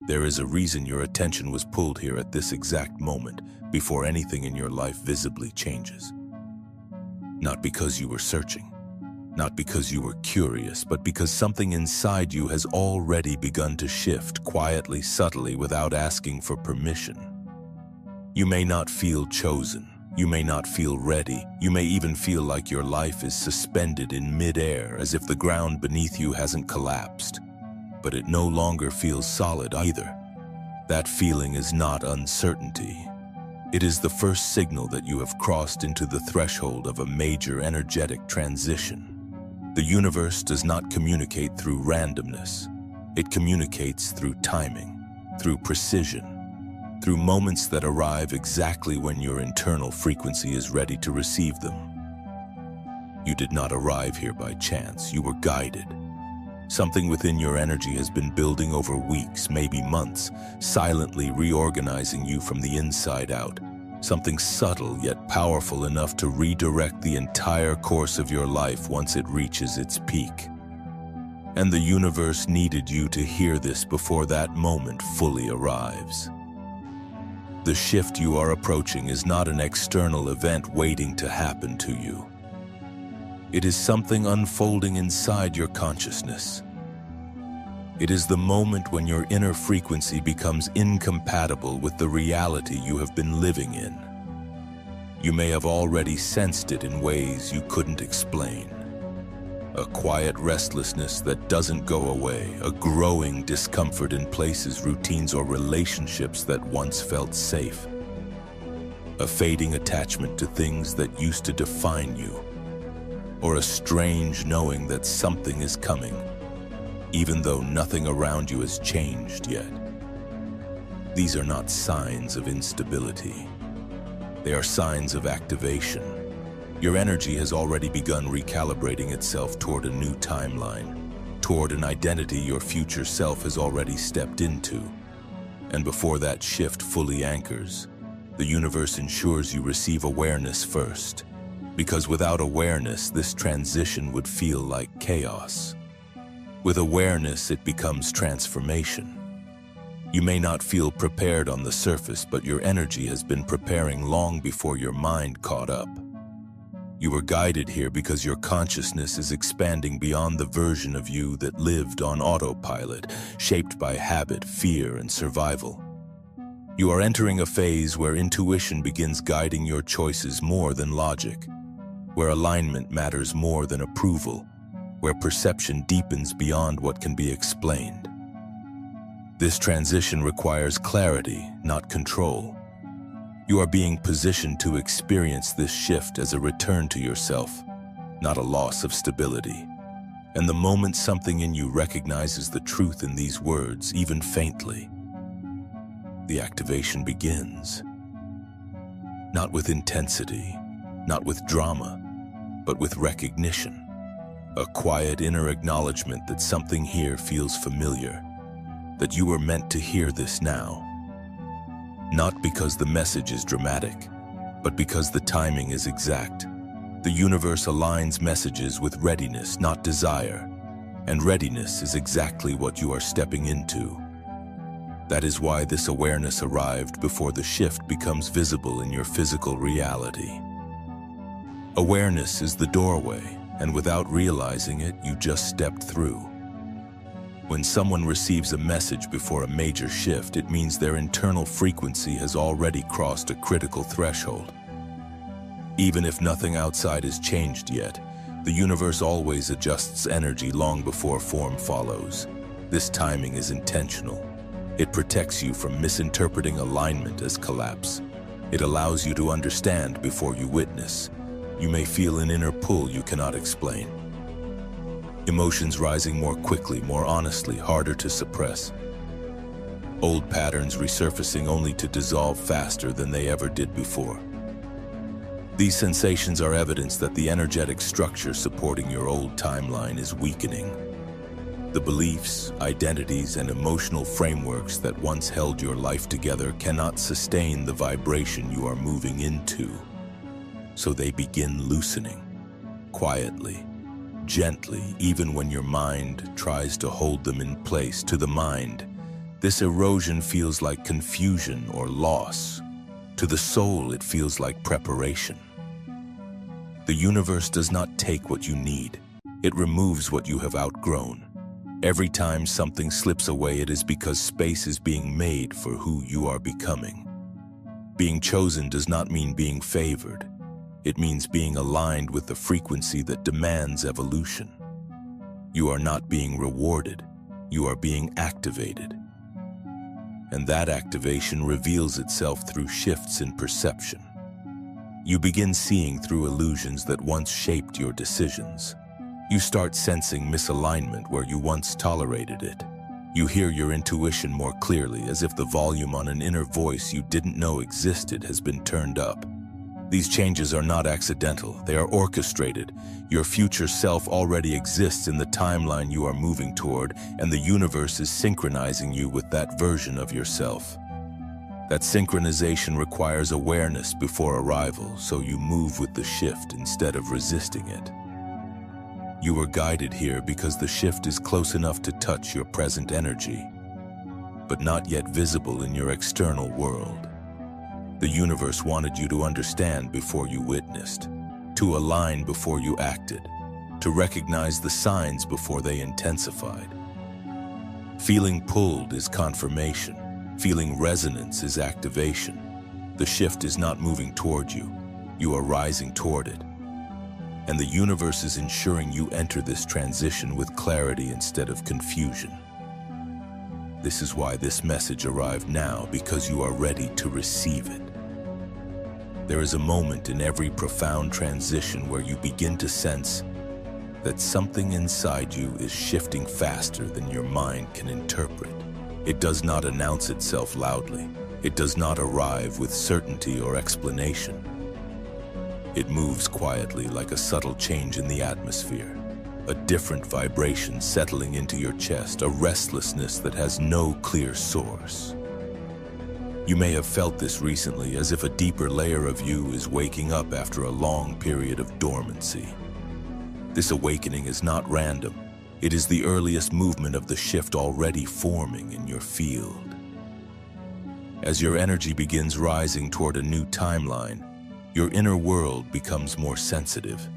There is a reason your attention was pulled here at this exact moment, before anything in your life visibly changes. Not because you were searching, not because you were curious, but because something inside you has already begun to shift quietly, subtly, without asking for permission. You may not feel chosen. You may not feel ready. You may even feel like your life is suspended in midair, as if the ground beneath you hasn't collapsed. But it no longer feels solid either. That feeling is not uncertainty. It is the first signal that you have crossed into the threshold of a major energetic transition. The universe does not communicate through randomness. It communicates through timing, through precision, through moments that arrive exactly when your internal frequency is ready to receive them. You did not arrive here by chance. You were guided. Something within your energy has been building over weeks, maybe months, silently reorganizing you from the inside out. Something subtle yet powerful enough to redirect the entire course of your life once it reaches its peak. And the universe needed you to hear this before that moment fully arrives. The shift you are approaching is not an external event waiting to happen to you. It is something unfolding inside your consciousness. It is the moment when your inner frequency becomes incompatible with the reality you have been living in. You may have already sensed it in ways you couldn't explain. A quiet restlessness that doesn't go away, a growing discomfort in places, routines, or relationships that once felt safe. A fading attachment to things that used to define you, or a strange knowing that something is coming, even though nothing around you has changed yet. These are not signs of instability. They are signs of activation. Your energy has already begun recalibrating itself toward a new timeline, toward an identity your future self has already stepped into. And before that shift fully anchors, the universe ensures you receive awareness first. Because without awareness, this transition would feel like chaos. With awareness, it becomes transformation. You may not feel prepared on the surface, but your energy has been preparing long before your mind caught up. You were guided here because your consciousness is expanding beyond the version of you that lived on autopilot, shaped by habit, fear, and survival. You are entering a phase where intuition begins guiding your choices more than logic, where alignment matters more than approval, where perception deepens beyond what can be explained. This transition requires clarity, not control. You are being positioned to experience this shift as a return to yourself, not a loss of stability. And the moment something in you recognizes the truth in these words, even faintly, the activation begins. Not with intensity, not with drama, but with recognition. A quiet inner acknowledgement that something here feels familiar, that you were meant to hear this now. Not because the message is dramatic, but because the timing is exact. The universe aligns messages with readiness, not desire, and readiness is exactly what you are stepping into. That is why this awareness arrived before the shift becomes visible in your physical reality. Awareness is the doorway, and without realizing it, you just stepped through. When someone receives a message before a major shift, it means their internal frequency has already crossed a critical threshold. Even if nothing outside has changed yet, the universe always adjusts energy long before form follows. This timing is intentional. It protects you from misinterpreting alignment as collapse. It allows you to understand before you witness. You may feel an inner pull you cannot explain. Emotions rising more quickly, more honestly, harder to suppress. Old patterns resurfacing only to dissolve faster than they ever did before. These sensations are evidence that the energetic structure supporting your old timeline is weakening. The beliefs, identities, and emotional frameworks that once held your life together cannot sustain the vibration you are moving into. So they begin loosening, quietly, gently, even when your mind tries to hold them in place. To the mind, This erosion feels like confusion or loss. To the soul, it feels like preparation. The universe does not take what you need. It removes what you have outgrown. Every time something slips away, it is because space is being made for who you are becoming. Being chosen does not mean being favored. It means being aligned with the frequency that demands evolution. You are not being rewarded. You are being activated. And that activation reveals itself through shifts in perception. You begin seeing through illusions that once shaped your decisions. You start sensing misalignment where you once tolerated it. You hear your intuition more clearly, as if the volume on an inner voice you didn't know existed has been turned up. These changes are not accidental, they are orchestrated. Your future self already exists in the timeline you are moving toward, and the universe is synchronizing you with that version of yourself. That synchronization requires awareness before arrival, so you move with the shift instead of resisting it. You are guided here because the shift is close enough to touch your present energy, but not yet visible in your external world. The universe wanted you to understand before you witnessed, to align before you acted, to recognize the signs before they intensified. Feeling pulled is confirmation. Feeling resonance is activation. The shift is not moving toward you. You are rising toward it. And the universe is ensuring you enter this transition with clarity instead of confusion. This is why this message arrived now, because you are ready to receive it. There is a moment in every profound transition where you begin to sense that something inside you is shifting faster than your mind can interpret. It does not announce itself loudly. It does not arrive with certainty or explanation. It moves quietly, like a subtle change in the atmosphere, a different vibration settling into your chest, a restlessness that has no clear source. You may have felt this recently, as if a deeper layer of you is waking up after a long period of dormancy. This awakening is not random. It is the earliest movement of the shift already forming in your field. As your energy begins rising toward a new timeline, your inner world becomes more sensitive.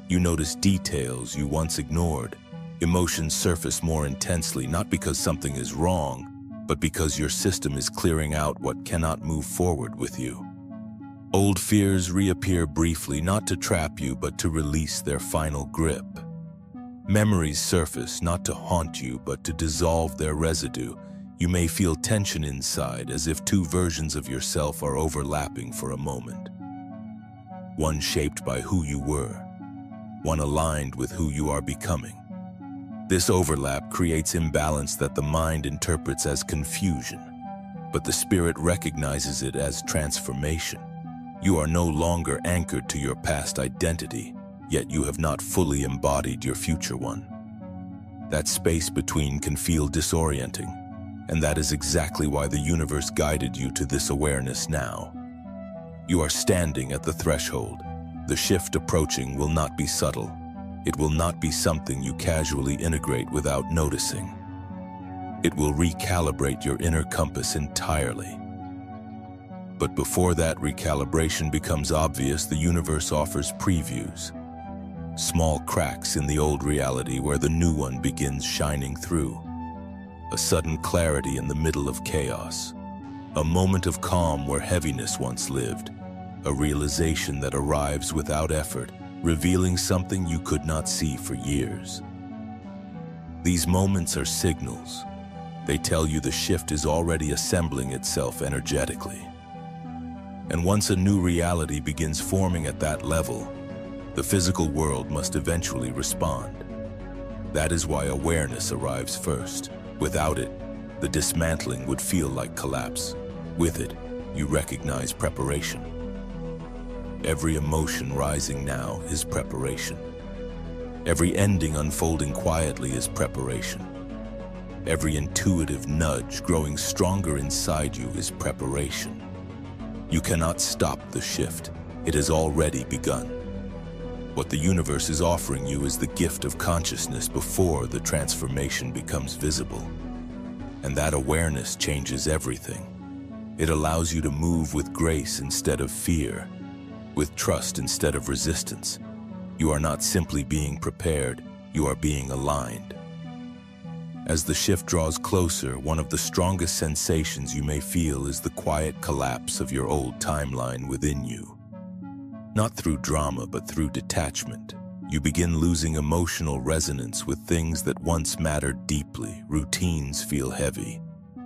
You notice details you once ignored. Emotions surface more intensely, not because something is wrong, but because your system is clearing out what cannot move forward with you. Old fears reappear briefly, not to trap you, but to release their final grip. Memories surface, not to haunt you, but to dissolve their residue. You may feel tension inside, as if two versions of yourself are overlapping for a moment. One shaped by who you were, one aligned with who you are becoming. This overlap creates imbalance that the mind interprets as confusion, but the spirit recognizes it as transformation. You are no longer anchored to your past identity, yet you have not fully embodied your future one. That space between can feel disorienting, and that is exactly why the universe guided you to this awareness now. You are standing at the threshold. The shift approaching will not be subtle. It will not be something you casually integrate without noticing. It will recalibrate your inner compass entirely. But before that recalibration becomes obvious, the universe offers previews. Small cracks in the old reality where the new one begins shining through. A sudden clarity in the middle of chaos. A moment of calm where heaviness once lived. A realization that arrives without effort, revealing something you could not see for years. These moments are signals. They tell you the shift is already assembling itself energetically. And once a new reality begins forming at that level, the physical world must eventually respond. That is why awareness arrives first. Without it, the dismantling would feel like collapse. With it, you recognize preparation. Every emotion rising now is preparation. Every ending unfolding quietly is preparation. Every intuitive nudge growing stronger inside you is preparation. You cannot stop the shift. It has already begun. What the universe is offering you is the gift of consciousness before the transformation becomes visible. And that awareness changes everything. It allows you to move with grace instead of fear, with trust instead of resistance. You are not simply being prepared, you are being aligned. As the shift draws closer, one of the strongest sensations you may feel is the quiet collapse of your old timeline within you. Not through drama, but through detachment. You begin losing emotional resonance with things that once mattered deeply. Routines feel heavy.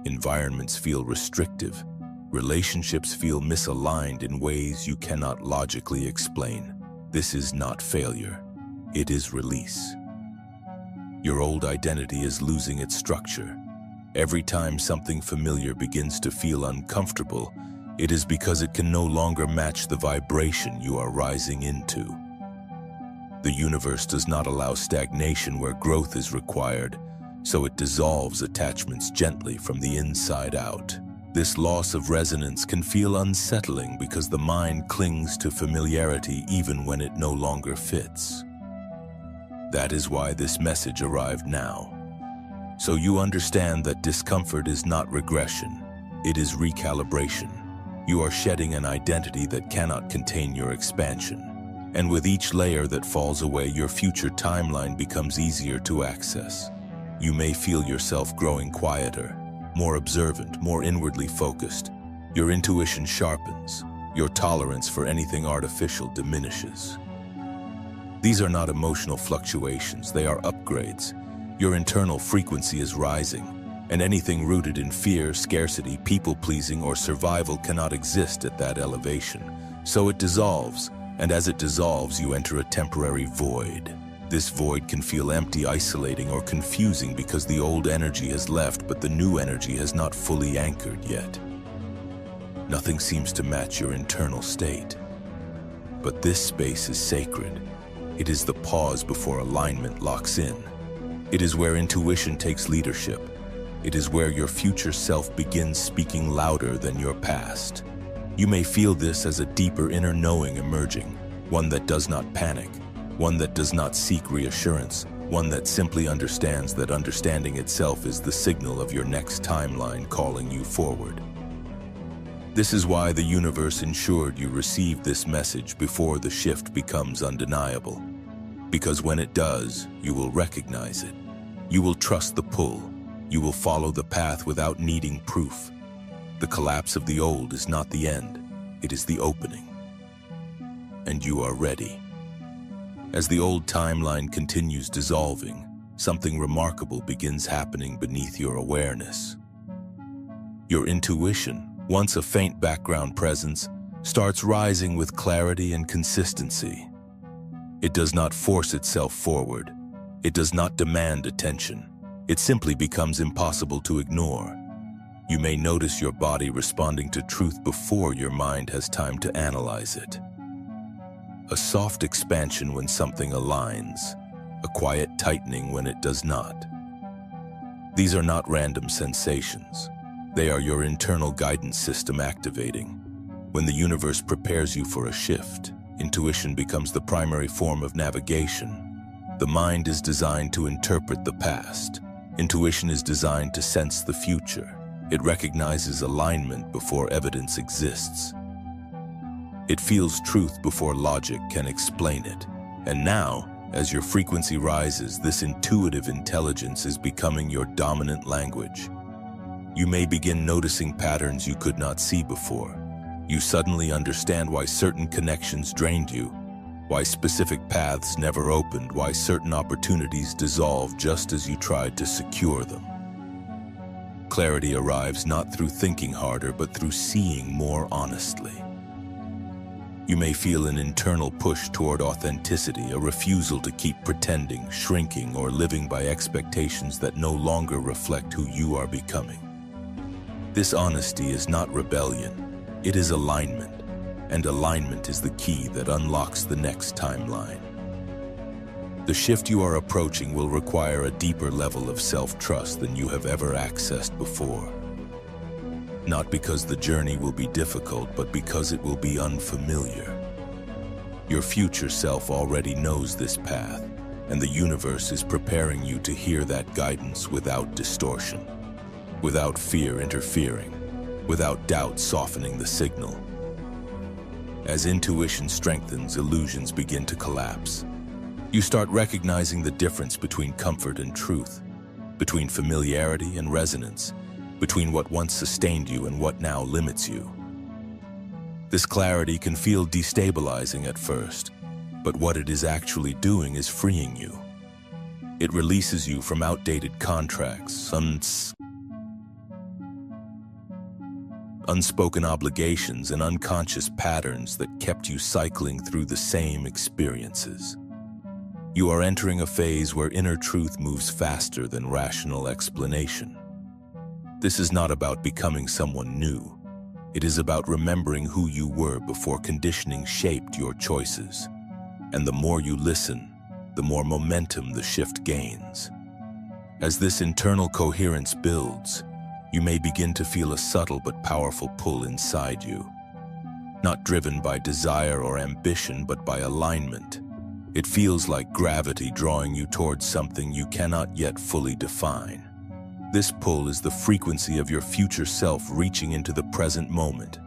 Environments feel restrictive. Relationships feel misaligned in ways you cannot logically explain. This is not failure. It is release. Your old identity is losing its structure. Every time something familiar begins to feel uncomfortable, it is because it can no longer match the vibration you are rising into. The universe does not allow stagnation where growth is required, so it dissolves attachments gently from the inside out. This loss of resonance can feel unsettling because the mind clings to familiarity even when it no longer fits. That is why this message arrived now. So you understand that discomfort is not regression, it is recalibration. You are shedding an identity that cannot contain your expansion. And with each layer that falls away, your future timeline becomes easier to access. You may feel yourself growing quieter, more observant, more inwardly focused. Your intuition sharpens. Your tolerance for anything artificial diminishes. These are not emotional fluctuations, they are upgrades. Your internal frequency is rising, and anything rooted in fear, scarcity, people-pleasing, or survival cannot exist at that elevation. So it dissolves, and as it dissolves, you enter a temporary void. This void can feel empty, isolating, or confusing because the old energy has left, but the new energy has not fully anchored yet. Nothing seems to match your internal state. But this space is sacred. It is the pause before alignment locks in. It is where intuition takes leadership. It is where your future self begins speaking louder than your past. You may feel this as a deeper inner knowing emerging, one that does not panic, one that does not seek reassurance, one that simply understands that understanding itself is the signal of your next timeline calling you forward. This is why the universe ensured you received this message before the shift becomes undeniable. Because when it does, you will recognize it. You will trust the pull. You will follow the path without needing proof. The collapse of the old is not the end, it is the opening. And you are ready. As the old timeline continues dissolving, something remarkable begins happening beneath your awareness. Your intuition, once a faint background presence, starts rising with clarity and consistency. It does not force itself forward. It does not demand attention. It simply becomes impossible to ignore. You may notice your body responding to truth before your mind has time to analyze it. A soft expansion when something aligns, a quiet tightening when it does not. These are not random sensations. They are your internal guidance system activating. When the universe prepares you for a shift, intuition becomes the primary form of navigation. The mind is designed to interpret the past. Intuition is designed to sense the future. It recognizes alignment before evidence exists. It feels truth before logic can explain it. And now, as your frequency rises, this intuitive intelligence is becoming your dominant language. You may begin noticing patterns you could not see before. You suddenly understand why certain connections drained you, why specific paths never opened, why certain opportunities dissolved just as you tried to secure them. Clarity arrives not through thinking harder, but through seeing more honestly. You may feel an internal push toward authenticity, a refusal to keep pretending, shrinking, or living by expectations that no longer reflect who you are becoming. This honesty is not rebellion, it is alignment, and alignment is the key that unlocks the next timeline. The shift you are approaching will require a deeper level of self-trust than you have ever accessed before. Not because the journey will be difficult, but because it will be unfamiliar. Your future self already knows this path, and the universe is preparing you to hear that guidance without distortion. without fear interfering, without doubt softening the signal. As intuition strengthens, illusions begin to collapse. You start recognizing the difference between comfort and truth, between familiarity and resonance, between what once sustained you and what now limits you. This clarity can feel destabilizing at first, but what it is actually doing is freeing you. It releases you from outdated contracts, unspoken obligations, and unconscious patterns that kept you cycling through the same experiences. You are entering a phase where inner truth moves faster than rational explanation. This is not about becoming someone new. It is about remembering who you were before conditioning shaped your choices. And the more you listen, the more momentum the shift gains. As this internal coherence builds, you may begin to feel a subtle but powerful pull inside you. Not driven by desire or ambition, but by alignment. It feels like gravity drawing you towards something you cannot yet fully define. This pull is the frequency of your future self reaching into the present moment.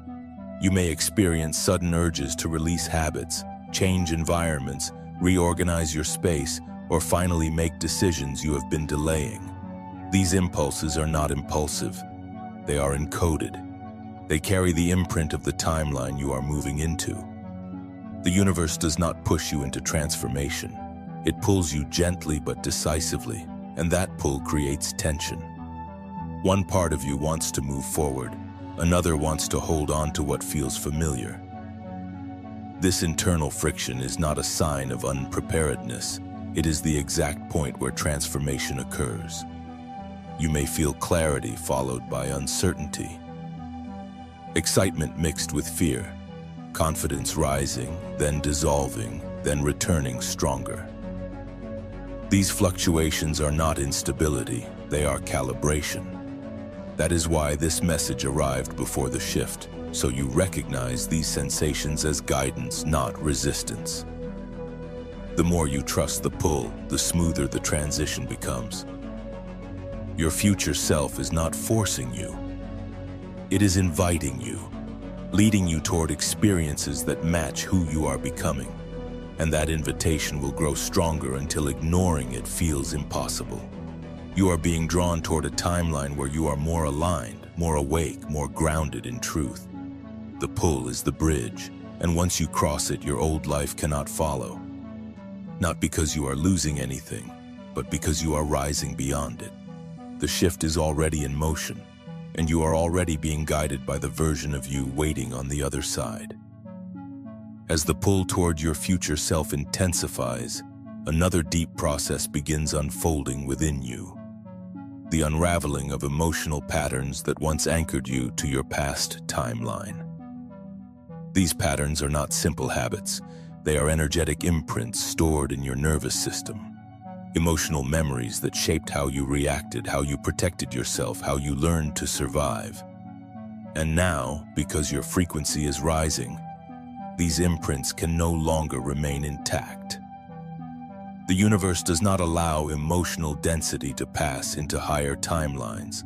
You may experience sudden urges to release habits, change environments, reorganize your space, or finally make decisions you have been delaying. These impulses are not impulsive. They are encoded. They carry the imprint of the timeline you are moving into. The universe does not push you into transformation. It pulls you gently but decisively, and that pull creates tension. One part of you wants to move forward. Another wants to hold on to what feels familiar. This internal friction is not a sign of unpreparedness. It is the exact point where transformation occurs. You may feel clarity followed by uncertainty. Excitement mixed with fear. Confidence rising, then dissolving, then returning stronger. These fluctuations are not instability, they are calibration. That is why this message arrived before the shift, so you recognize these sensations as guidance, not resistance. The more you trust the pull, the smoother the transition becomes. Your future self is not forcing you. It is inviting you, leading you toward experiences that match who you are becoming. And that invitation will grow stronger until ignoring it feels impossible. You are being drawn toward a timeline where you are more aligned, more awake, more grounded in truth. The pull is the bridge, and once you cross it, your old life cannot follow. Not because you are losing anything, but because you are rising beyond it. The shift is already in motion, and you are already being guided by the version of you waiting on the other side. As the pull toward your future self intensifies, another deep process begins unfolding within you. The unraveling of emotional patterns that once anchored you to your past timeline. These patterns are not simple habits. They are energetic imprints stored in your nervous system. Emotional memories that shaped how you reacted, how you protected yourself, how you learned to survive. And now, because your frequency is rising, these imprints can no longer remain intact. The universe does not allow emotional density to pass into higher timelines,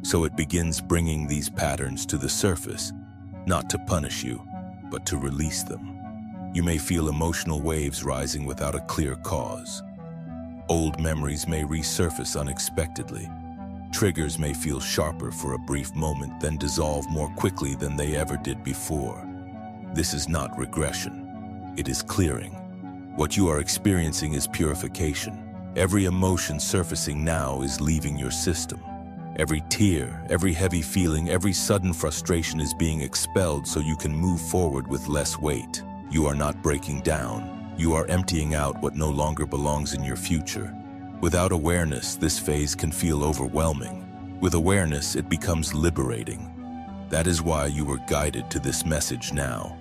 so it begins bringing these patterns to the surface, not to punish you, but to release them. You may feel emotional waves rising without a clear cause. Old memories may resurface unexpectedly. Triggers may feel sharper for a brief moment, then dissolve more quickly than they ever did before. This is not regression. It is clearing. What you are experiencing is purification. Every emotion surfacing now is leaving your system. Every tear, every heavy feeling, every sudden frustration is being expelled so you can move forward with less weight. You are not breaking down. You are emptying out what no longer belongs in your future. Without awareness, this phase can feel overwhelming. With awareness, it becomes liberating. That is why you were guided to this message now.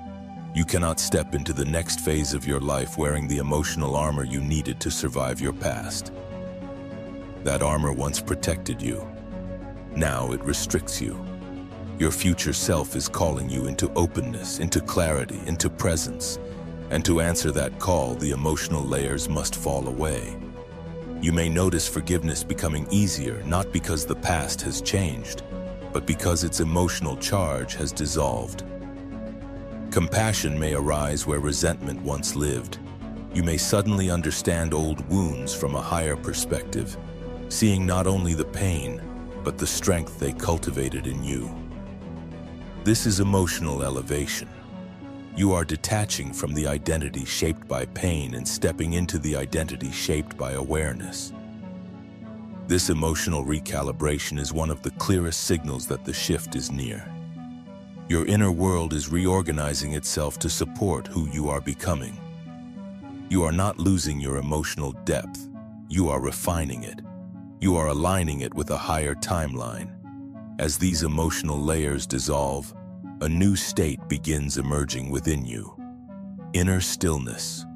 You cannot step into the next phase of your life wearing the emotional armor you needed to survive your past. That armor once protected you. Now it restricts you. Your future self is calling you into openness, into clarity, into presence. And to answer that call, the emotional layers must fall away. You may notice forgiveness becoming easier, not because the past has changed, but because its emotional charge has dissolved. Compassion may arise where resentment once lived. You may suddenly understand old wounds from a higher perspective, seeing not only the pain, but the strength they cultivated in you. This is emotional elevation. You are detaching from the identity shaped by pain and stepping into the identity shaped by awareness. This emotional recalibration is one of the clearest signals that the shift is near. Your inner world is reorganizing itself to support who you are becoming. You are not losing your emotional depth. You are refining it. You are aligning it with a higher timeline. As these emotional layers dissolve, a new state begins emerging within you. Inner stillness.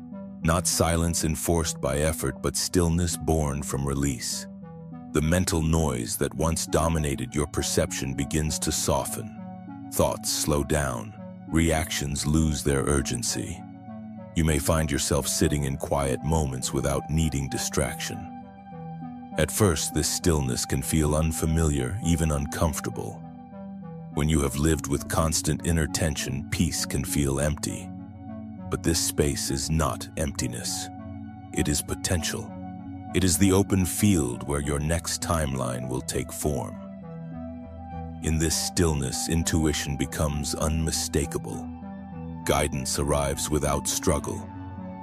Not silence enforced by effort, but stillness born from release. The mental noise that once dominated your perception begins to soften. Thoughts slow down. Reactions lose their urgency. You may find yourself sitting in quiet moments without needing distraction. At first, this stillness can feel unfamiliar, even uncomfortable. When you have lived with constant inner tension, peace can feel empty. But this space is not emptiness. It is potential. It is the open field where your next timeline will take form. In this stillness, intuition becomes unmistakable. Guidance arrives without struggle.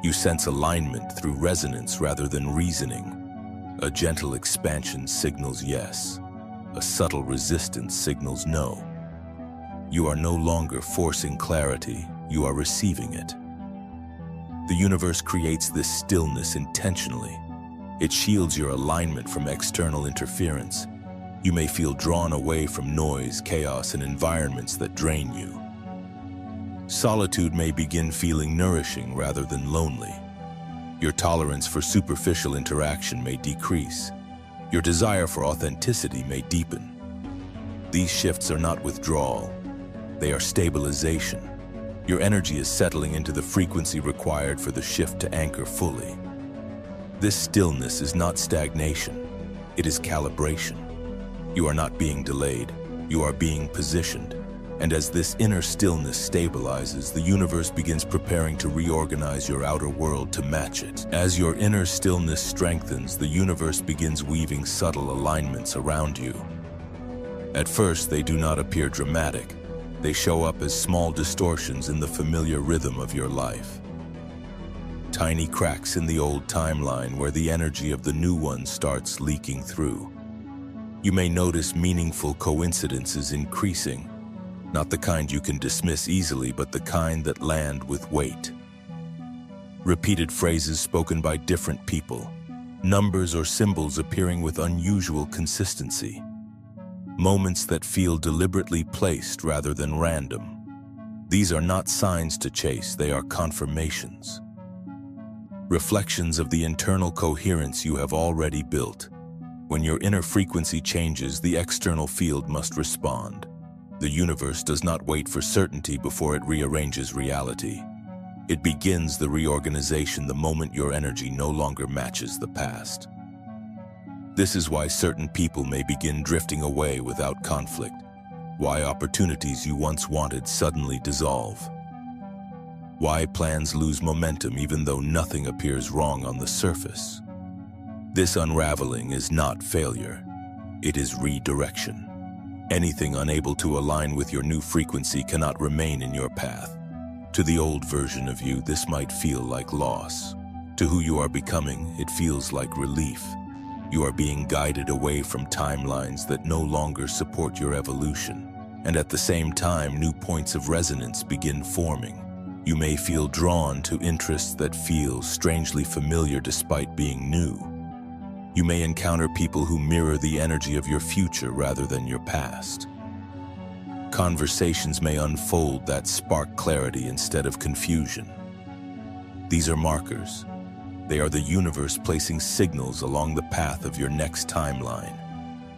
You sense alignment through resonance rather than reasoning. A gentle expansion signals yes. A subtle resistance signals no. You are no longer forcing clarity, you are receiving it. The universe creates this stillness intentionally. It shields your alignment from external interference. You may feel drawn away from noise, chaos, and environments that drain you. Solitude may begin feeling nourishing rather than lonely. Your tolerance for superficial interaction may decrease. Your desire for authenticity may deepen. These shifts are not withdrawal. They are stabilization. Your energy is settling into the frequency required for the shift to anchor fully. This stillness is not stagnation. It is calibration. You are not being delayed. You are being positioned. And as this inner stillness stabilizes, the universe begins preparing to reorganize your outer world to match it. As your inner stillness strengthens, the universe begins weaving subtle alignments around you. At first, they do not appear dramatic. They show up as small distortions in the familiar rhythm of your life. Tiny cracks in the old timeline where the energy of the new one starts leaking through. You may notice meaningful coincidences increasing. Not the kind you can dismiss easily, but the kind that land with weight. Repeated phrases spoken by different people. Numbers or symbols appearing with unusual consistency. Moments that feel deliberately placed rather than random. These are not signs to chase, they are confirmations. Reflections of the internal coherence you have already built. When your inner frequency changes, the external field must respond. The universe does not wait for certainty before it rearranges reality. It begins the reorganization the moment your energy no longer matches the past. This is why certain people may begin drifting away without conflict, why opportunities you once wanted suddenly dissolve, why plans lose momentum even though nothing appears wrong on the surface. This unraveling is not failure, it is redirection. Anything unable to align with your new frequency cannot remain in your path. To the old version of you, this might feel like loss. To who you are becoming, it feels like relief. You are being guided away from timelines that no longer support your evolution. And at the same time, new points of resonance begin forming. You may feel drawn to interests that feel strangely familiar despite being new. You may encounter people who mirror the energy of your future rather than your past. Conversations may unfold that spark clarity instead of confusion. These are markers. They are the universe placing signals along the path of your next timeline.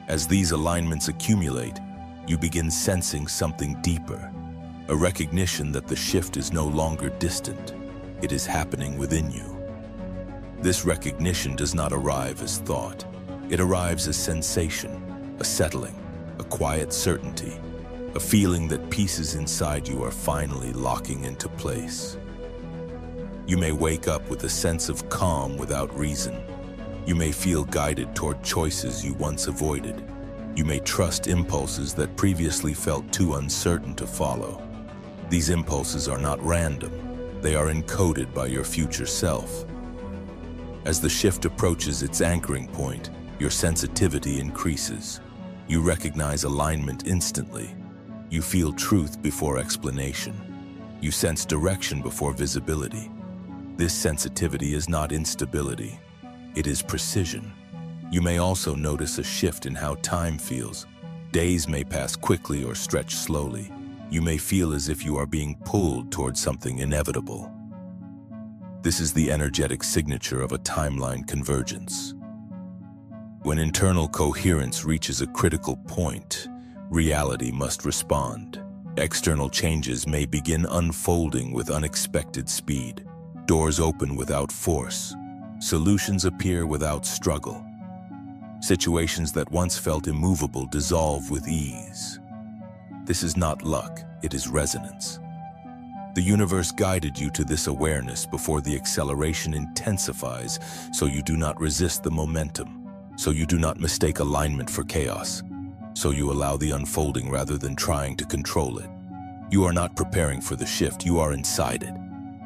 As these alignments accumulate, you begin sensing something deeper, a recognition that the shift is no longer distant. It is happening within you. This recognition does not arrive as thought. It arrives as sensation, a settling, a quiet certainty, a feeling that pieces inside you are finally locking into place. You may wake up with a sense of calm without reason. You may feel guided toward choices you once avoided. You may trust impulses that previously felt too uncertain to follow. These impulses are not random. They are encoded by your future self. As the shift approaches its anchoring point, your sensitivity increases. You recognize alignment instantly. You feel truth before explanation. You sense direction before visibility. This sensitivity is not instability. It is precision. You may also notice a shift in how time feels. Days may pass quickly or stretch slowly. You may feel as if you are being pulled toward something inevitable. This is the energetic signature of a timeline convergence. When internal coherence reaches a critical point, reality must respond. External changes may begin unfolding with unexpected speed. Doors open without force. Solutions appear without struggle. Situations that once felt immovable dissolve with ease. This is not luck, it is resonance. The universe guided you to this awareness before the acceleration intensifies, so you do not resist the momentum, so you do not mistake alignment for chaos, so you allow the unfolding rather than trying to control it. You are not preparing for the shift, you are inside it.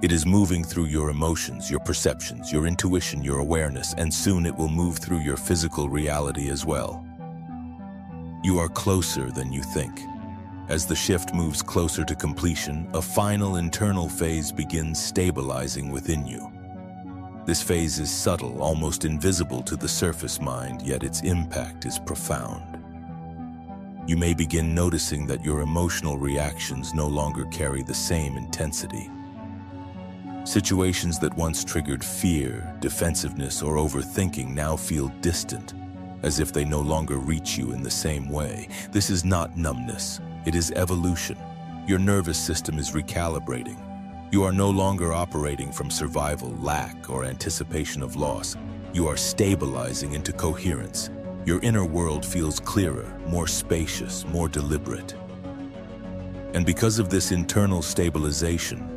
It is moving through your emotions, your perceptions, your intuition, your awareness, and soon it will move through your physical reality as well. You are closer than you think. As the shift moves closer to completion, a final internal phase begins stabilizing within you. This phase is subtle, almost invisible to the surface mind, yet its impact is profound. You may begin noticing that your emotional reactions no longer carry the same intensity. Situations that once triggered fear, defensiveness, or overthinking now feel distant, as if they no longer reach you in the same way. This is not numbness. It is evolution. Your nervous system is recalibrating. You are no longer operating from survival, lack, or anticipation of loss. You are stabilizing into coherence. Your inner world feels clearer, more spacious, more deliberate. And because of this internal stabilization,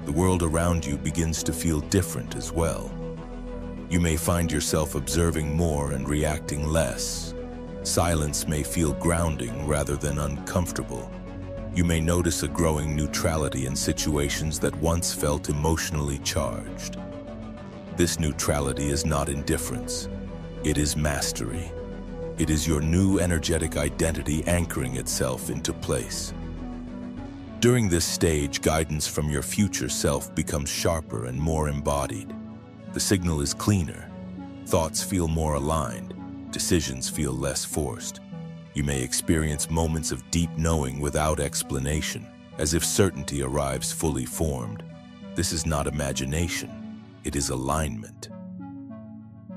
the world around you begins to feel different as well. You may find yourself observing more and reacting less. Silence may feel grounding rather than uncomfortable. You may notice a growing neutrality in situations that once felt emotionally charged. This neutrality is not indifference. It is mastery. It is your new energetic identity anchoring itself into place. During this stage, guidance from your future self becomes sharper and more embodied. The signal is cleaner. Thoughts feel more aligned. Decisions feel less forced. You may experience moments of deep knowing without explanation, as if certainty arrives fully formed. This is not imagination, it is alignment.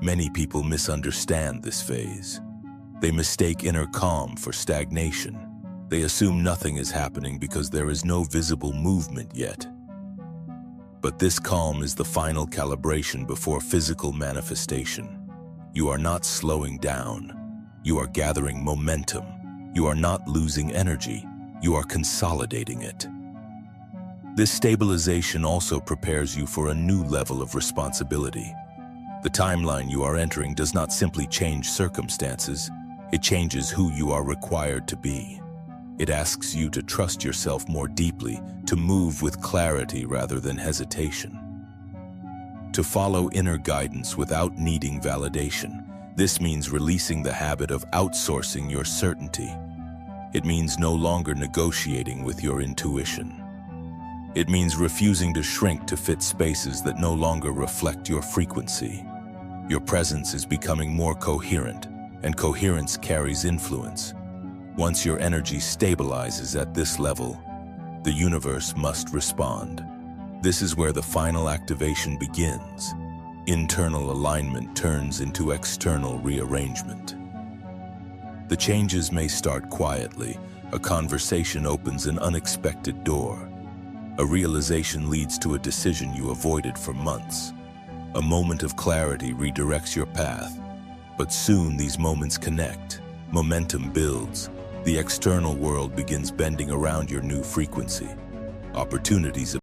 Many people misunderstand this phase. They mistake inner calm for stagnation. They assume nothing is happening because there is no visible movement yet. But this calm is the final calibration before physical manifestation. You are not slowing down. You are gathering momentum. You are not losing energy. You are consolidating it. This stabilization also prepares you for a new level of responsibility. The timeline you are entering does not simply change circumstances. It changes who you are required to be. It asks you to trust yourself more deeply, to move with clarity rather than hesitation. To follow inner guidance without needing validation. This means releasing the habit of outsourcing your certainty. It means no longer negotiating with your intuition. It means refusing to shrink to fit spaces that no longer reflect your frequency. Your presence is becoming more coherent, and coherence carries influence. Once your energy stabilizes at this level, the universe must respond. This is where the final activation begins. Internal alignment turns into external rearrangement. The changes may start quietly. A conversation opens an unexpected door. A realization leads to a decision you avoided for months. A moment of clarity redirects your path, but soon these moments connect. Momentum builds. The external world begins bending around your new frequency. Opportunities